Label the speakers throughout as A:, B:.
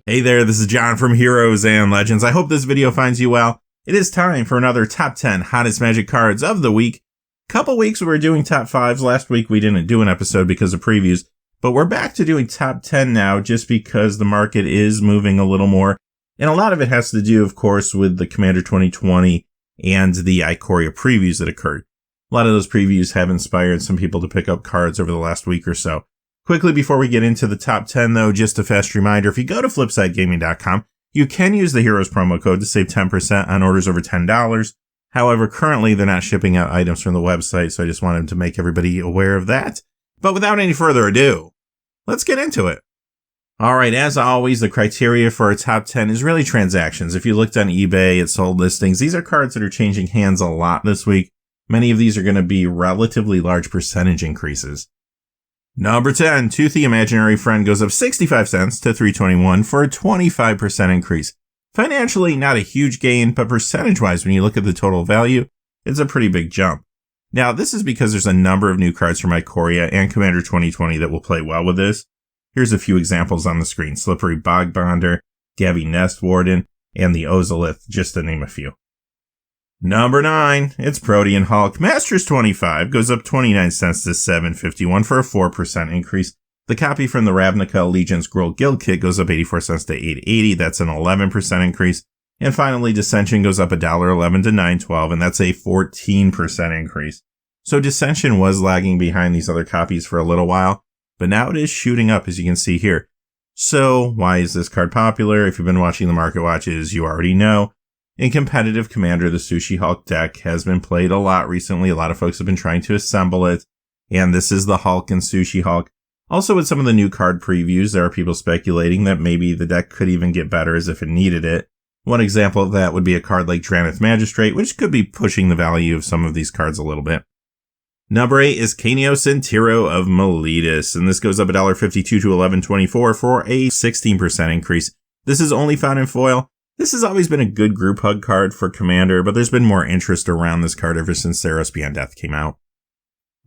A: Hey there, this is John from Heroes and Legends. I hope this video finds you well. It is time for another top 10 hottest Magic cards of the week. Couple weeks we were doing top 5s. Last week we didn't do an episode because of previews, but we're back to doing top 10 now just because the market is moving a little more. And a lot of it has to do, of course, with the Commander 2020 and the Ikoria previews that occurred. A lot of those previews have inspired some people to pick up cards over the last week or so. Quickly, before we get into the top 10, though, just a fast reminder, if you go to flipsidegaming.com, you can use the Heroes promo code to save 10% on orders over $10. However, currently, they're not shipping out items from the website, so I just wanted to make everybody aware of that. But without any further ado, let's get into it. All right, as always, the criteria for our top 10 is really transactions. If you looked on eBay at sold listings, these are cards that are changing hands a lot this week. Many of these are going to be relatively large percentage increases. Number 10, Toothy Imaginary Friend goes up 65 cents to $3.21 for a 25% increase. Financially, not a huge gain, but percentage-wise, when you look at the total value, it's a pretty big jump. Now, this is because there's a number of new cards from Ikoria and Commander 2020 that will play well with this. Here's a few examples on the screen. Slippery Bog Bonder, Gavi Nest Warden, and the Ozolith, just to name a few. Number 9, it's Protean Hulk. Masters 25 goes up 29 cents to $7.51 for a 4% increase. The copy from the Ravnica Allegiance Scroll Guild Kit goes up 84 cents to $8.80. That's an 11% increase. And finally, Dissension goes up $1.11 to $9.12, and that's a 14% increase. So Dissension was lagging behind these other copies for a little while, but now it is shooting up, as you can see here. So why is this card popular? If you've been watching the Market Watches, you already know. In competitive Commander, the Sushi Hulk deck has been played a lot recently. A lot of folks have been trying to assemble it, and this is the Hulk and Sushi Hulk. Also, with some of the new card previews, there are people speculating that maybe the deck could even get better as if it needed it. One example of that would be a card like Drannith Magistrate, which could be pushing the value of some of these cards a little bit. Number 8 is Canio Centiro of Miletus, and this goes up $1.52 to $11.24 for a 16% increase. This is only found in foil. This has always been a good group hug card for Commander, but there's been more interest around this card ever since Theros Beyond Death came out.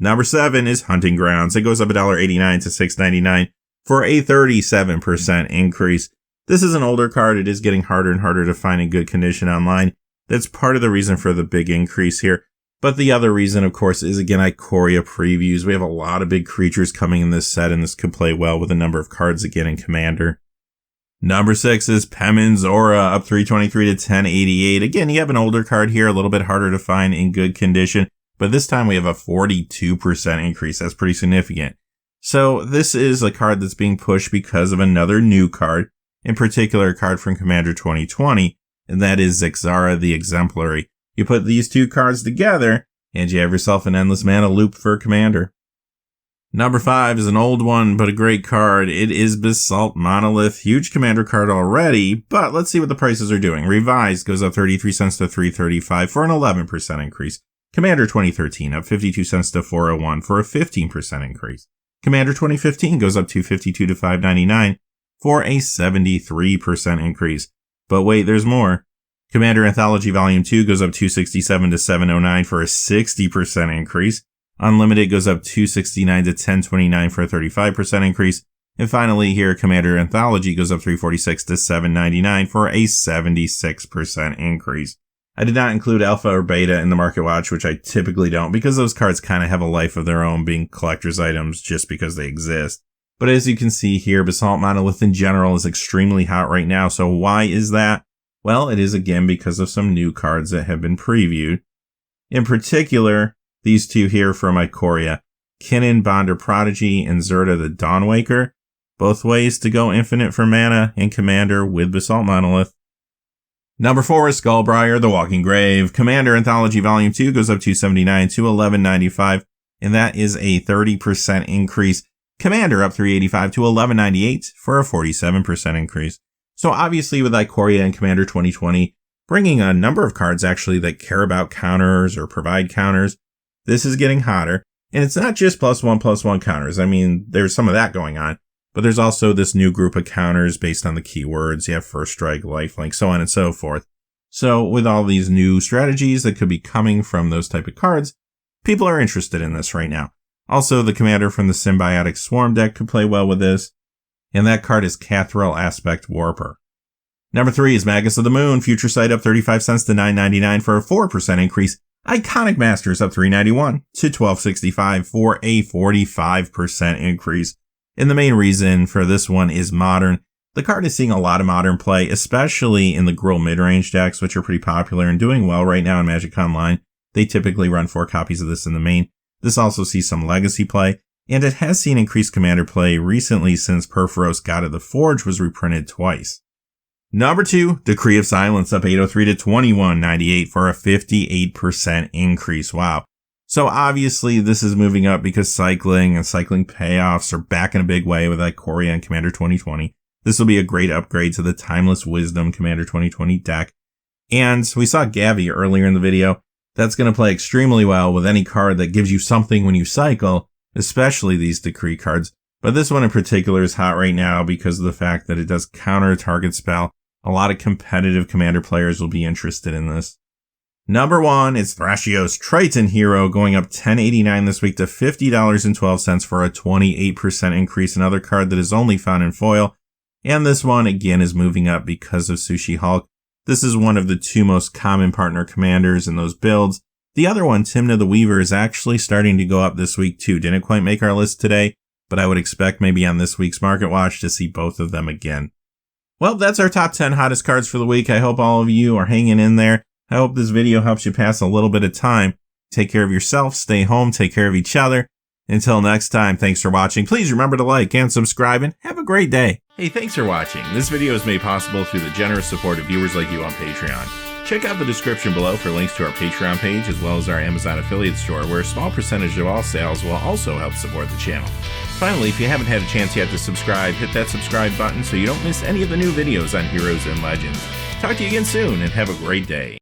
A: Number 7 is Hunting Grounds. It goes up $1.89 to $6.99 for a 37% increase. This is an older card. It is getting harder and harder to find in good condition online. That's part of the reason for the big increase here. But the other reason, of course, is again Ikoria previews. We have a lot of big creatures coming in this set, and this could play well with a number of cards again in Commander. Number 6 is Pemin's Aura, up $3.23 to $10.88. Again, you have an older card here, a little bit harder to find in good condition, but this time we have a 42% increase. That's pretty significant. So this is a card that's being pushed because of another new card, in particular a card from Commander 2020, and that is Zixara the Exemplary. You put these two cards together, and you have yourself an Endless Mana loop for Commander. Number 5 is an old one, but a great card. It is Basalt Monolith. Huge Commander card already, but let's see what the prices are doing. Revised goes up 33 cents to $3.35 for an 11% increase. Commander 2013 up 52 cents to $4.01 for a 15% increase. Commander 2015 goes up $2.52 to $5.99 for a 73% increase. But wait, there's more. Commander Anthology Volume 2 goes up $2.67 to $7.09 for a 60% increase. Unlimited goes up $2.69 to $10.29 for a 35% increase. And finally here, Commander Anthology goes up $3.46 to $7.99 for a 76% increase. I did not include Alpha or Beta in the Market Watch, which I typically don't, because those cards kind of have a life of their own, being collector's items just because they exist. But as you can see here, Basalt Monolith in general is extremely hot right now. So why is that? Well, it is again because of some new cards that have been previewed. In particular, these two here from Ikoria, Kinnan Bonder Prodigy and Zerta the Dawnwaker. Both ways to go infinite for mana in Commander with Basalt Monolith. Number 4 is Skullbriar the Walking Grave. Commander Anthology Volume 2 goes up $2.79 to $11.95, and that is a 30% increase. Commander up $3.85 to $11.98 for a 47% increase. So obviously with Ikoria and Commander 2020, bringing a number of cards actually that care about counters or provide counters, this is getting hotter. And it's not just +1/+1 counters. I mean, there's some of that going on, but there's also this new group of counters based on the keywords. You have First Strike, Lifelink, so on and so forth. So with all these new strategies that could be coming from those type of cards, people are interested in this right now. Also, the commander from the Symbiotic Swarm deck could play well with this. and that card is Cathril Aspect Warper. Number 3 is Magus of the Moon, Future Sight up 35 cents to $9.99 for a 4% increase. Iconic Masters up $3.91 to $12.65 for a 45% increase. And the main reason for this one is Modern. The card is seeing a lot of Modern play, especially in the Gruul mid-range decks, which are pretty popular and doing well right now in Magic Online. They typically run 4 copies of this in the main. This also sees some Legacy play, and it has seen increased Commander play recently since Purphoros God of the Forge was reprinted twice. Number 2, Decree of Silence up $8.03 to $21.98 for a 58% increase. Wow. So obviously this is moving up because cycling and cycling payoffs are back in a big way with Ikoria and Commander 2020. This will be a great upgrade to the Timeless Wisdom Commander 2020 deck. And we saw Gavi earlier in the video. That's going to play extremely well with any card that gives you something when you cycle, especially these Decree cards. But this one in particular is hot right now because of the fact that it does counter a target spell. A lot of competitive Commander players will be interested in this. Number 1 is Thrashios Triton Hero, going up $10.89 this week to $50.12 for a 28% increase. Another card that is only found in foil. And this one again is moving up because of Sushi Hulk. This is one of the 2 most common partner commanders in those builds. The other one, Timna the Weaver, is actually starting to go up this week too. Didn't quite make our list today, but I would expect maybe on this week's Market Watch to see both of them again. Well, that's our top 10 hottest cards for the week. I hope all of you are hanging in there. I hope this video helps you pass a little bit of time. Take care of yourself, stay home, take care of each other. Until next time, thanks for watching. Please remember to like and subscribe, and have a great day. Hey, thanks for watching. This video is made possible through the generous support of viewers like you on Patreon. Check out the description below for links to our Patreon page as well as our Amazon affiliate store, where a small percentage of all sales will also help support the channel. Finally, if you haven't had a chance yet to subscribe, hit that subscribe button so you don't miss any of the new videos on Heroes and Legends. Talk to you again soon, and have a great day.